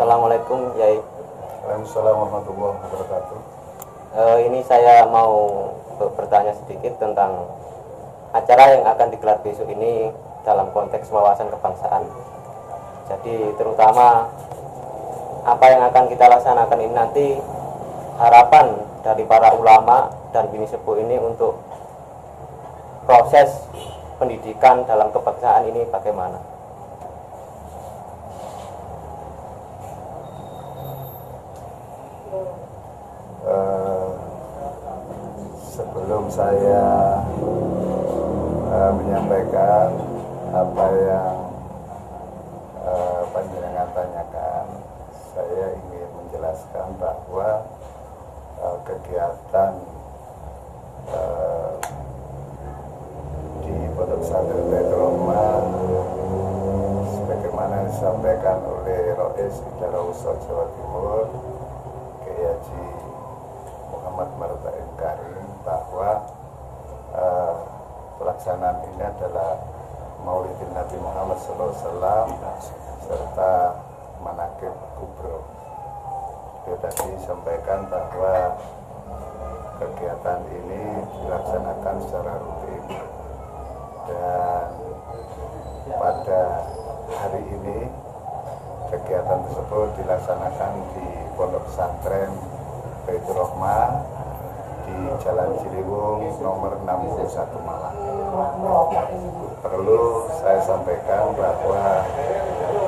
Assalamualaikum Yai. Waalaikumsalam warahmatullahi wabarakatuh. Ini saya mau bertanya sedikit tentang acara yang akan digelar besok ini dalam konteks wawasan kebangsaan. Jadi terutama apa yang akan kita laksanakan ini nanti, harapan dari para ulama dan bini sepuh ini untuk proses pendidikan dalam kebangsaan ini bagaimana? Sebelum saya menyampaikan apa yang panjenengan tanyakan, saya ingin menjelaskan bahwa kegiatan di Pondok Pesantren Baitur Rahmah sebagaimana disampaikan oleh Rois Idara Usaha Jawa Timur Kiai Haji Muhammad Martain Karim, bahwa pelaksanaan ini adalah Maulidin Nabi Muhammad SAW serta Manaqib Kubro. Dia tadi sampaikan bahwa kegiatan ini dilaksanakan secara rutin, dan pada hari ini kegiatan tersebut dilaksanakan di Pondok Pesantren Baitur Rahmah di Jalan Ciliwung nomor 61 Malang. Perlu saya sampaikan bahwa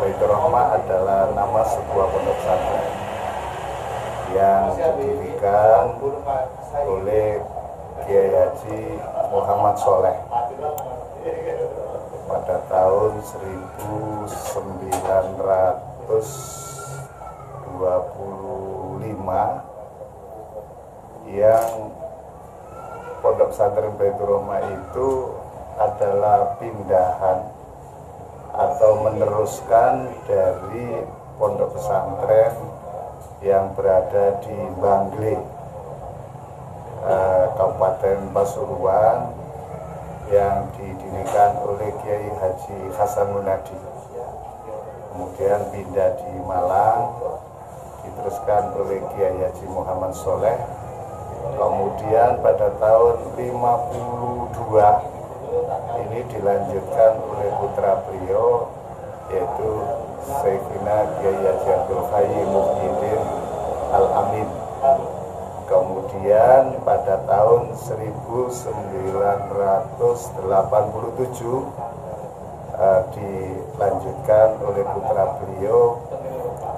Baitur Rahmah adalah nama sebuah pondok pesantren yang didirikan oleh Kiai Haji Muhammad Soleh pada tahun 1925, yang Pondok Pesantren Baitur Rahmah itu adalah pindahan atau meneruskan dari pondok pesantren yang berada di Bangle, Kabupaten Pasuruan, yang didirikan oleh Kiai Haji Hasan Munadi. Kemudian pindah di Malang, diteruskan oleh Kiai Haji Muhammad Soleh. Kemudian pada tahun 52 ini dilanjutkan oleh putra beliau, yaitu Sayyidina Kiai Haji Abdul Hayy Muhyiddin Al-Amin. Kemudian pada tahun 1987 dilanjutkan oleh putra beliau,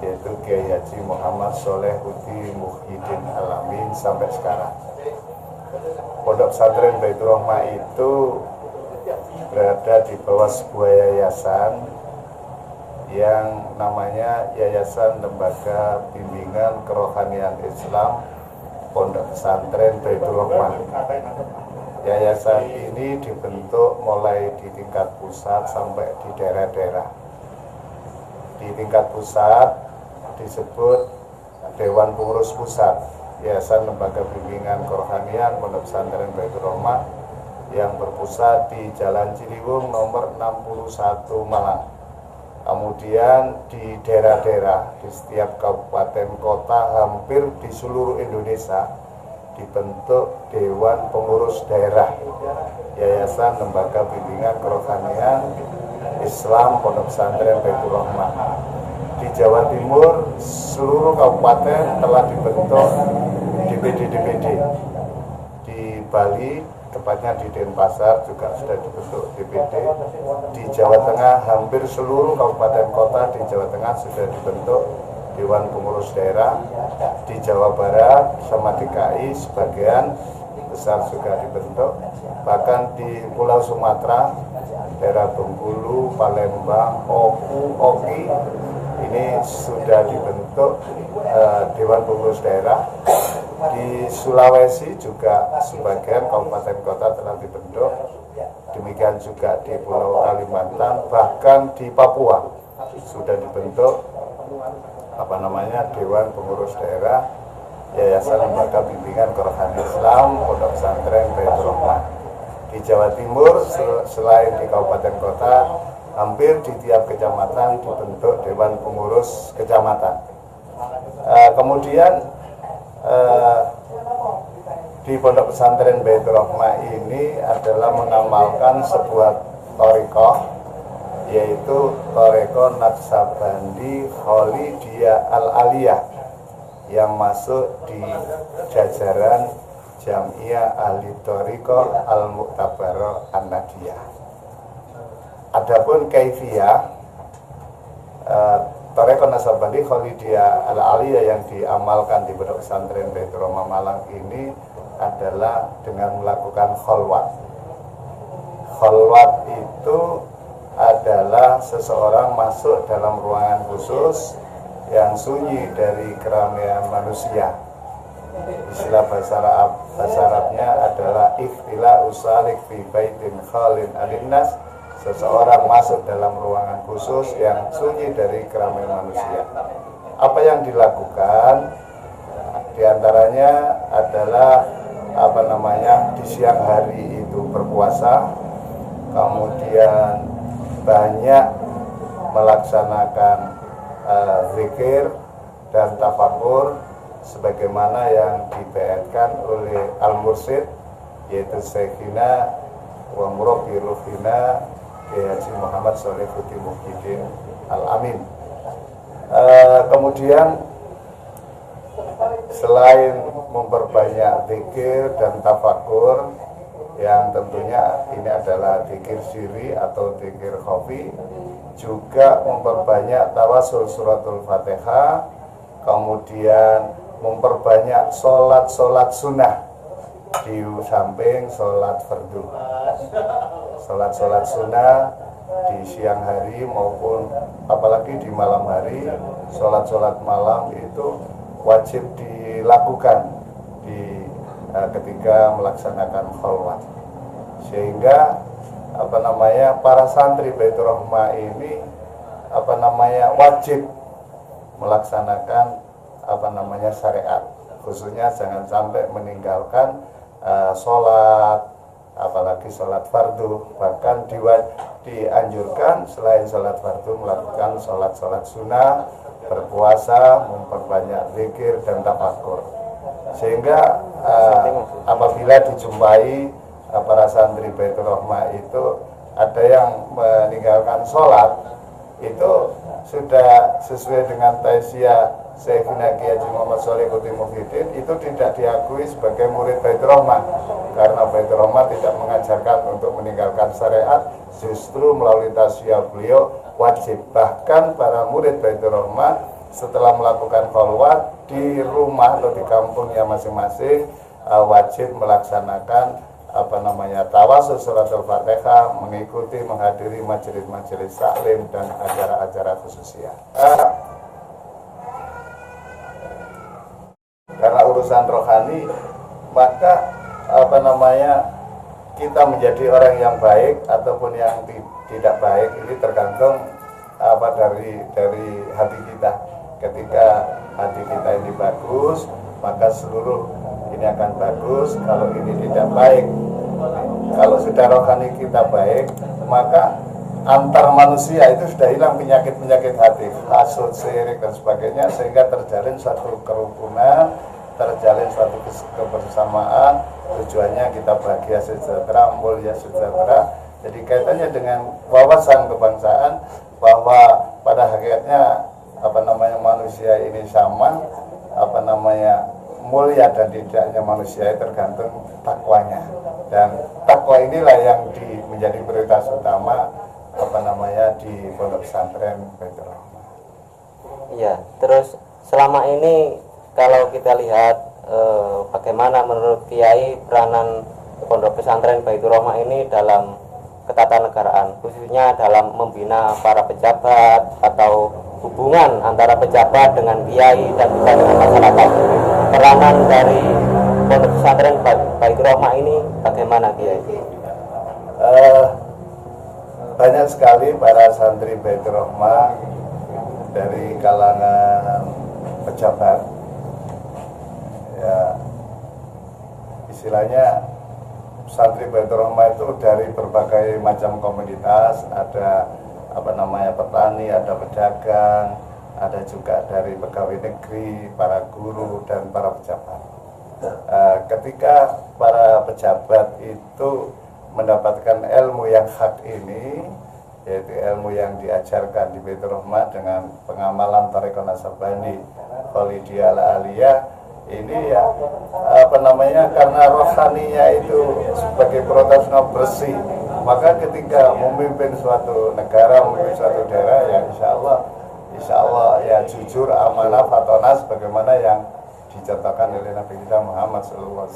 yaitu Kiai Haji Muhammad Sholehudin Muhyiddin Al-Amin sampai sekarang. Pondok Pesantren Baitur Rahmah itu berada di bawah sebuah yayasan yang namanya Yayasan Lembaga Bimbingan Kerohanian Islam Pondok Pesantren Baitur Rahmah. Yayasan ini dibentuk mulai di tingkat pusat sampai di daerah-daerah. Di tingkat pusat disebut Dewan Pengurus Pusat Yayasan Lembaga Bimbingan Kerohanian Pondok Pesantren Baitur Rahmah yang berpusat di Jalan Ciliwung nomor 61 Malang. Kemudian di daerah-daerah di setiap kabupaten kota hampir di seluruh Indonesia dibentuk Dewan Pengurus Daerah Yayasan Lembaga Bimbingan Kerohanian Islam Pondok Pesantren Baitur Rahmah. Di Jawa Timur seluruh kabupaten telah dibentuk DPD-DPD. Di Bali, tepatnya di Denpasar, juga sudah dibentuk DPD. Di Jawa Tengah hampir seluruh kabupaten kota di Jawa Tengah sudah dibentuk Dewan Pengurus Daerah. Di Jawa Barat sama DKI sebagian besar juga dibentuk. Bahkan di Pulau Sumatera, daerah Bengkulu, Palembang, Oki, ini sudah dibentuk Dewan Pengurus Daerah. Di Sulawesi juga sebagian kabupaten kota telah dibentuk. Demikian juga di Pulau Kalimantan, bahkan di Papua sudah dibentuk Dewan Pengurus Daerah Yayasan Lembaga Bimbingan Kerohanian Islam Pondok Pesantren Baitur Rahmah. Di Jawa Timur selain di kabupaten kota hampir di tiap kecamatan dibentuk Dewan Pengurus Kecamatan. Kemudian di Pondok Pesantren Baitur Rahmah ini adalah mengamalkan sebuah thariqah, yaitu thariqah Naqsabandi Khalidiyah Al-Aliyah yang masuk di jajaran Jamiah Ahli Thariqah Al-Mu'tabarah An-Nadiyah. Adapun kaifiyah thariqah Naqsabandi Khalidiyah Al-Aliyah yang diamalkan di Pondok Pesantren Baitur Rahmah Malang ini adalah dengan melakukan khalwat. Khalwat itu adalah seseorang masuk dalam ruangan khusus yang sunyi dari keramaian manusia. Istilah bahasa Arabnya adalah ikhtilah usalik fi baitin khalin alinnas. Seseorang masuk dalam ruangan khusus yang sunyi dari keramaian manusia. Apa yang dilakukan? Di antaranya adalah di siang hari itu berpuasa, kemudian banyak melaksanakan zikir dan tafakur sebagaimana yang dibayatkan oleh Al-Mursyid, yaitu Syekhina wa Murabbi Ruhina Kiai Haji Muhammad Sholihuddin Muhyiddin Al-Amin. Kemudian selain memperbanyak zikir dan tafakur, yang tentunya ini adalah zikir sirri atau zikir khafi, juga memperbanyak tawasul suratul Fatihah, kemudian memperbanyak sholat sunnah di samping sholat fardu. Sholat sunnah di siang hari maupun apalagi di malam hari, sholat malam itu wajib dilakukan ketika melaksanakan khalwat, sehingga para santri Baitur Rahmah ini wajib melaksanakan syariat, khususnya jangan sampai meninggalkan sholat, apalagi sholat fardu. Bahkan dianjurkan selain sholat fardu melakukan sholat sunnah, berpuasa, memperbanyak zikir dan tafakur, sehingga apabila dijumpai para santri Baitur Rahmah itu ada yang meninggalkan sholat, itu sudah sesuai dengan tausiah Syekhina Kiai Haji Muhammad Sholihuddin Muhyiddin, itu tidak diakui sebagai murid Baitur Rahmah, karena Baitur Rahmah tidak mengajarkan untuk meninggalkan syariat. Justru melalui tausiah beliau wajib, bahkan para murid Baitur Rahmah setelah melakukan khalwat di rumah atau di kampungnya masing-masing wajib melaksanakan tawasul suratul Fatihah, mengikuti menghadiri majelis taklim dan acara-acara khususnya. Karena urusan rohani, maka kita menjadi orang yang baik ataupun yang tidak baik ini tergantung dari hati kita. Ketika hati kita ini bagus, maka seluruh ini akan bagus. Kalau ini tidak baik, kalau sudah rohani kita baik, maka antar manusia itu sudah hilang penyakit hati, hasud, syirik dan sebagainya, sehingga terjalin suatu kerukunan, terjalin suatu kebersamaan. Tujuannya kita bahagia sejahtera, mulia sejahtera. Jadi kaitannya dengan wawasan kebangsaan, bahwa pada hakikatnya manusia ini sama, mulia dan tidaknya manusia tergantung takwanya, dan takwa inilah yang menjadi prioritas utama di Pondok Pesantren Baitur Rahmah. Iya, terus selama ini kalau kita lihat bagaimana menurut Kiai peranan Pondok Pesantren Baitur Rahmah ini dalam ketatanegaraan, khususnya dalam membina para pejabat atau hubungan antara pejabat dengan kiai dan juga dengan masyarakat. Peranan dari Pondok Pesantren Baitur Rahmah ini bagaimana, Kiai? Banyak sekali para santri Baitur Rahmah dari kalangan pejabat, ya istilahnya santri Baitur Rahmah itu dari berbagai macam komunitas, ada petani, ada pedagang, ada juga dari pegawai negeri, para guru dan para pejabat. Ketika para pejabat itu mendapatkan ilmu yang hak ini, yaitu ilmu yang diajarkan di Baitur Rahmah dengan pengamalan Thariqah Nasabandi Khalidiyah Al-Aliyah, ini ya karena rohaninya itu sebagai profesional bersih, maka ketika memimpin suatu negara, memimpin suatu daerah, ya insya Allah ya jujur, amanah, fatonah sebagaimana yang dicontohkan oleh Nabi kita Muhammad SAW.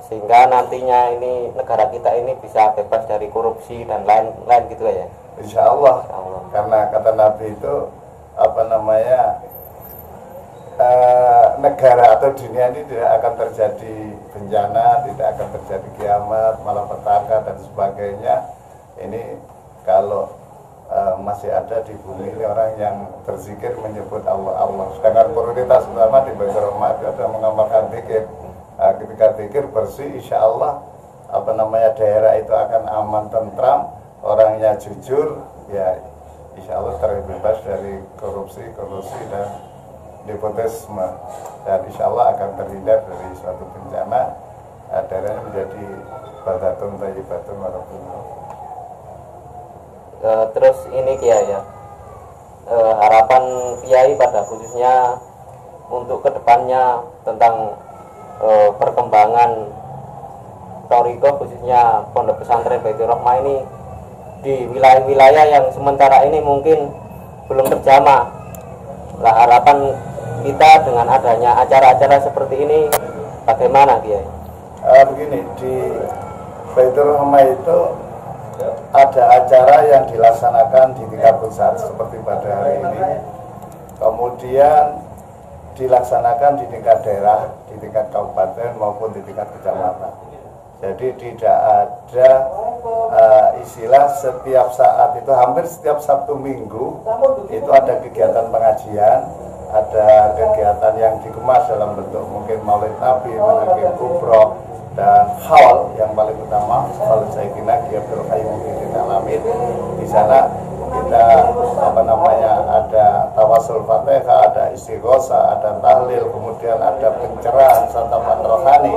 Sehingga nantinya ini negara kita ini bisa bebas dari korupsi dan lain-lain gitu ya. Insya Allah. Karena kata Nabi itu negara atau dunia ini tidak akan terjadi bencana, tidak akan terjadi kiamat, malapetaka dan sebagainya. Ini kalau masih ada di bumi ini orang yang berzikir menyebut Allah. Sedangkan prioritas utama di Baitur Rahmah itu adalah mengamalkan zikir. Ketika zikir bersih, insya Allah daerah itu akan aman, tentram, orangnya jujur, ya insya Allah terbebas dari korupsi dan nepotisme, dan insya Allah akan terhindar dari suatu bencana. Daerahnya menjadi baldatun thayyibatun wa rabbuna. Terus ini Kiai ya, harapan Kiai pada khususnya untuk kedepannya tentang perkembangan Thariqah, khususnya Pondok Pesantren Baitur Rahmah ini di wilayah-wilayah yang sementara ini mungkin belum terjamah. Lah, harapan kita dengan adanya acara-acara seperti ini bagaimana Kiai? Begini, di Baitur Rahmah itu ada acara yang dilaksanakan di tingkat pusat seperti pada hari ini, kemudian dilaksanakan di tingkat daerah, di tingkat kabupaten maupun di tingkat kecamatan. Jadi tidak ada istilah setiap saat itu, hampir setiap Sabtu Minggu itu ada kegiatan pengajian, ada kegiatan yang dikemas dalam bentuk mungkin Maulid Nabi, Manaqib Kubra, dan haul yang paling utama Haul Sayyidina Kiai Abdul Qayyum Muhyiddin Alamin. Di sana kita ada tawasul Fatihah, ada istighosah, ada tahlil, kemudian ada pencerahan santapan rohani,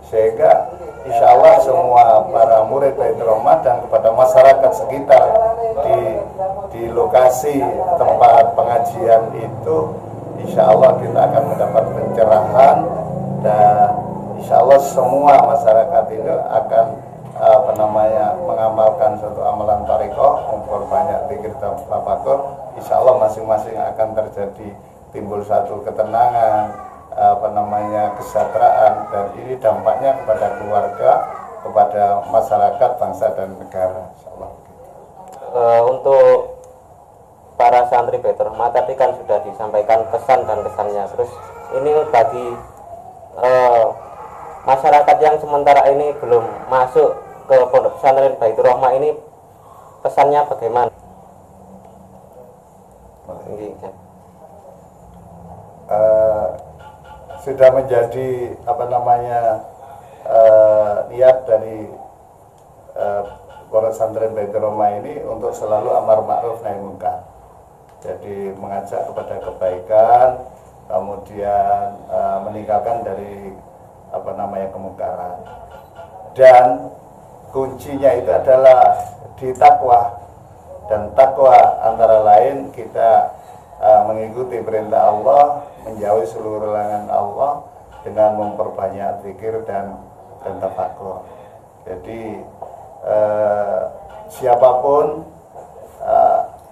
sehingga insya Allah semua para murid Baitur Rahmah dan kepada masyarakat sekitar di lokasi tempat pengajian itu, insya Allah kita akan mendapat pencerahan, dan insya Allah semua masyarakat itu akan mengamalkan suatu amalan thariqah, memperbanyak zikir dan tafakur. Insya Allah masing-masing akan terjadi timbul satu ketenangan, kesejahteraan, dan ini dampaknya kepada keluarga, kepada masyarakat, bangsa dan negara. Insya Allah. Untuk para santri Baitur Rahmah tadi kan sudah disampaikan pesan dan kesannya. Terus ini bagi masyarakat yang sementara ini belum masuk ke Pondok Pesantren Baitur Rahmah ini, pesannya bagaimana? Sudah menjadi niat dari Pondok Pesantren Baitur Rahmah ini untuk selalu amar ma'ruf nahi munkar. Jadi mengajak kepada kebaikan, kemudian meninggalkan dari kemungkaran, dan kuncinya itu adalah di takwa. Dan takwa antara lain kita mengikuti perintah Allah, menjauhi seluruh larangan Allah dengan memperbanyak zikir dan tafakur. Jadi siapapun,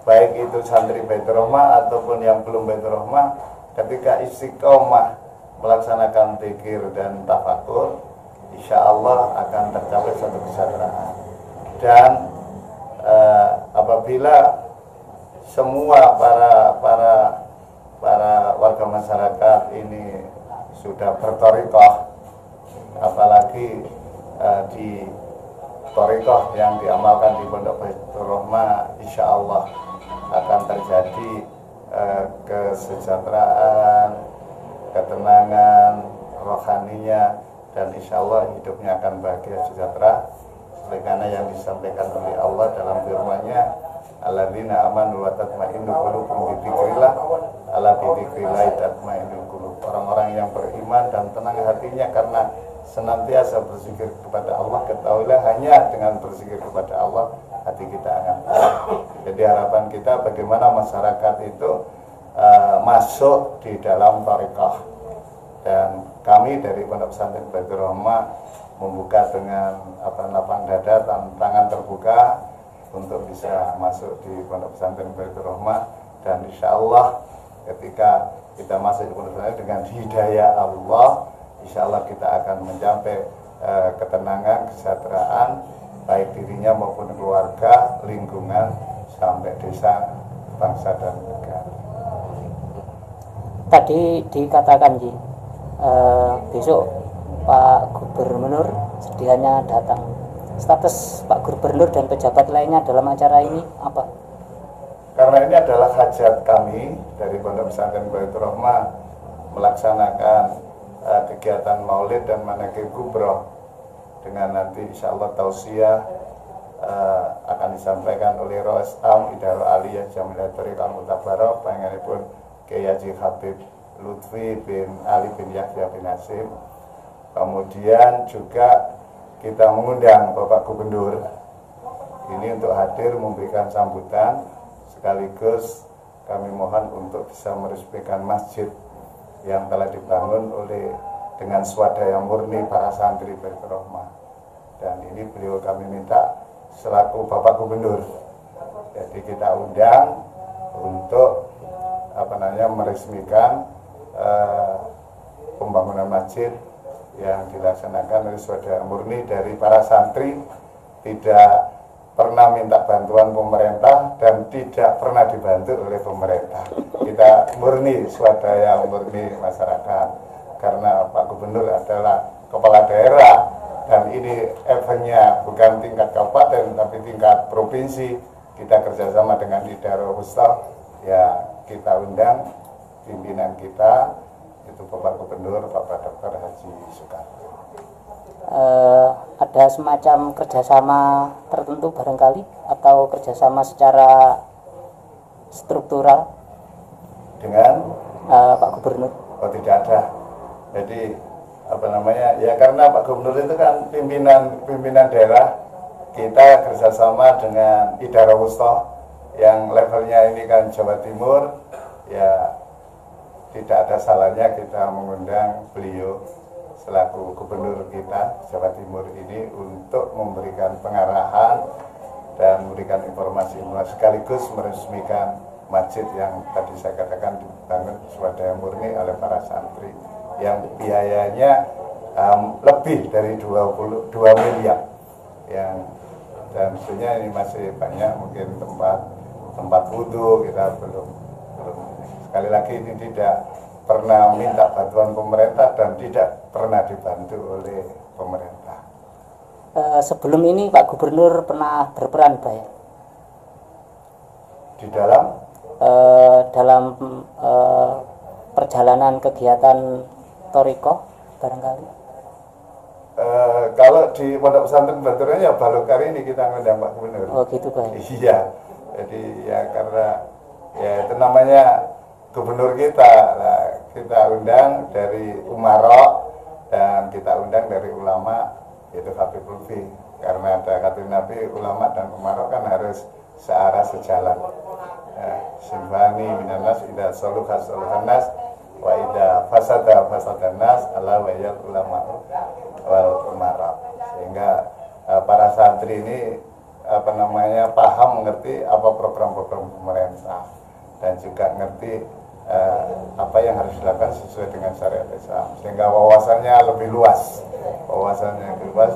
baik itu santri Baitur Rahmah ataupun yang belum Baitur Rahmah, ketika istiqomah melaksanakan zikir dan tafakur, insya Allah akan tercapai suatu kesejahteraan. Dan apabila semua para warga masyarakat ini sudah berthariqah, apalagi di thariqah yang diamalkan di Pondok Baitur Rahmah, insya Allah akan terjadi kesejahteraan, ketenangan rohaninya, dan insya Allah hidupnya akan bahagia sejahtera sebagaimana yang disampaikan oleh Allah dalam firman-Nya, alladzina amanu wa tatma'innu qulubuhum bi dzikrillah ala bi dzikrillah tatma'innul qulub. Orang-orang yang beriman dan tenang hatinya karena senantiasa berzikir kepada Allah. Ketahuilah hanya dengan berzikir kepada Allah hati kita akan tenang. Jadi harapan kita bagaimana masyarakat itu masuk di dalam thariqah, dan kami dari Pondok Pesantren Baitur Rahmah membuka dengan lapang dada, tangan terbuka untuk bisa masuk di Pondok Pesantren Baitur Rahmah. Dan insya Allah ketika kita masuk di Pondok Pesantren dengan hidayah Allah, insya Allah kita akan mencapai ketenangan, kesejahteraan baik dirinya maupun keluarga, lingkungan, sampai desa, bangsa dan negara. Tadi dikatakan Ji, besok Pak Gubernur sedianya datang. Status Pak Gubernur dan pejabat lainnya dalam acara ini apa? Karena ini adalah hajat kami dari Pondok Pesantren Baitur Rahmah melaksanakan kegiatan Maulid dan Manaqib Kubroh, dengan nanti insya Allah tausiah akan disampaikan oleh Rais Am Idarul Aliyah Jamilah Thariqah Mutabarak panjenenganipun Kiai Haji Habib Lutfi bin Ali bin Yahya bin Hasim. Kemudian juga kita mengundang Bapak Gubernur ini untuk hadir memberikan sambutan, sekaligus kami mohon untuk bisa meresmikan masjid yang telah dibangun oleh dengan swadaya murni para santri Baitur Rahmah. Dan ini beliau kami minta selaku Bapak Gubernur, jadi kita undang untuk meresmikan pembangunan masjid yang dilaksanakan oleh swadaya murni dari para santri, tidak pernah minta bantuan pemerintah dan tidak pernah dibantu oleh pemerintah. Kita murni swadaya murni masyarakat, karena Pak Gubernur adalah kepala daerah dan ini eventnya bukan tingkat kabupaten tapi tingkat provinsi. Kita kerjasama dengan Idarul Wusta, ya kita undang pimpinan kita, itu Bapak Gubernur Bapak Dr. Haji Soekarno. Ada semacam kerjasama tertentu barangkali atau kerjasama secara struktural dengan Pak Gubernur? Oh, tidak ada. Jadi ya karena Pak Gubernur itu kan pimpinan daerah, kita kerjasama dengan Idarul Wusta yang levelnya ini kan Jawa Timur, ya tidak ada salahnya kita mengundang beliau selaku gubernur kita Jawa Timur ini untuk memberikan pengarahan dan memberikan informasi sekaligus meresmikan masjid yang tadi saya katakan dibangun swadaya murni oleh para santri yang biayanya lebih dari 22 miliar dan tentunya ini masih banyak mungkin tempat wudhu kita belum sekali lagi ini tidak pernah minta bantuan pemerintah dan tidak pernah dibantu oleh pemerintah. Sebelum ini Pak Gubernur pernah berperan Pak ya? Di dalam perjalanan kegiatan Thariqah barangkali? Kalau di Pondok Pesantren Baitur Rahmah ya baru kali ini kita ngundang Pak Gubernur. Oh gitu Pak. Iya, jadi ya karena ya itu namanya gubernur kita, kita undang dari Umarok dan kita undang dari ulama, yaitu Habib Lutfi, karena ada kata Nabi ulama dan Umarok kan harus searah sejalan. Simbani minanas ida soluha soluhanas wa ida fasada fasadan nas ala wayal ulama wal Umarok, sehingga para santri ini paham mengerti apa program-program pemerintah dan juga ngerti apa yang harus dilakukan sesuai dengan syariat Islam, sehingga wawasannya lebih luas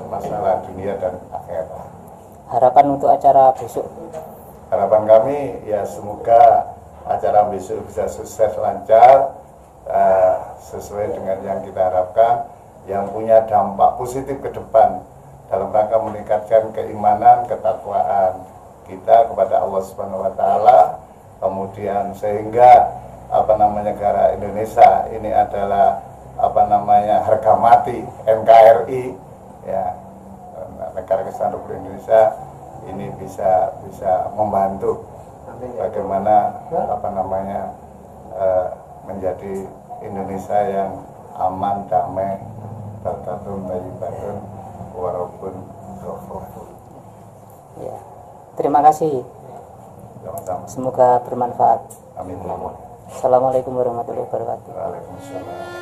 masalah dunia dan akhirat. Harapan untuk acara besok? Harapan kami ya semoga acara besok bisa sukses lancar, sesuai dengan yang kita harapkan, yang punya dampak positif ke depan dalam rangka meningkatkan keimanan, ketakwaan kita kepada Allah Subhanahu wa taala, kemudian sehingga negara Indonesia ini adalah harga mati NKRI, ya negara Kesatuan Republik Indonesia ini bisa membantu bagaimana menjadi Indonesia yang aman, damai, tertatun, thayyibatun, warabun ghafur. Ya. Terima kasih. Sama-sama. Semoga bermanfaat. Amin. Assalamualaikum warahmatullahi wabarakatuh. Waalaikumsalam.